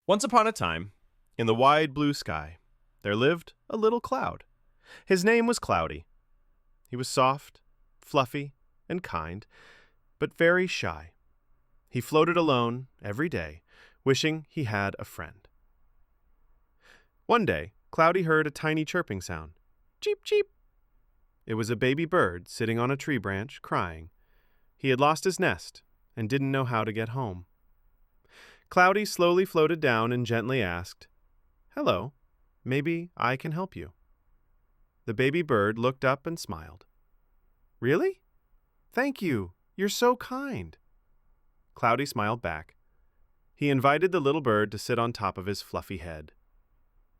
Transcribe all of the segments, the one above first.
Once upon a time, in the wide blue sky, there lived a little cloud. His name was Cloudy. He was soft, fluffy, and kind, but very shy. He floated alone every day, wishing he had a friend. One day, Cloudy heard a tiny chirping sound. Cheep, cheep. It was a baby bird sitting on a tree branch, crying. He had lost his nest and didn't know how to get home. Cloudy slowly floated down and gently asked, "Hello, maybe I can help you." The baby bird looked up and smiled. "Really? Thank you. You're so kind." Cloudy smiled back. He invited the little bird to sit on top of his fluffy head.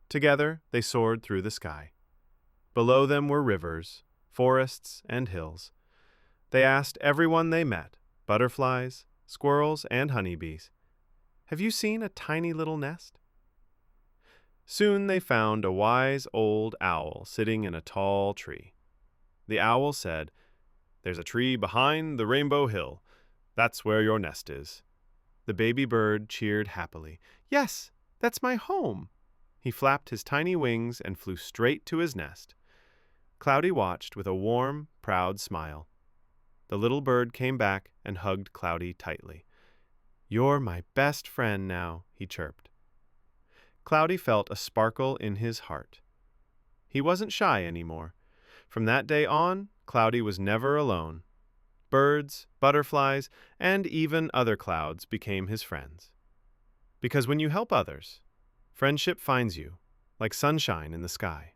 Together, they soared through the sky. Below them were rivers, forests, and hills. They asked everyone they met, butterflies, squirrels, and honeybees, "Have you seen a tiny little nest?" Soon they found a wise old owl sitting in a tall tree. The owl said, "There's a tree behind the Rainbow Hill. That's where your nest is." The baby bird cheered happily. "Yes, that's my home." He flapped his tiny wings and flew straight to his nest. Cloudy watched with a warm, proud smile. The little bird came back and hugged Cloudy tightly. "You're my best friend now," he chirped. Cloudy felt a sparkle in his heart. He wasn't shy anymore. From that day on, Cloudy was never alone. Birds, butterflies, and even other clouds became his friends. Because when you help others, friendship finds you, like sunshine in the sky.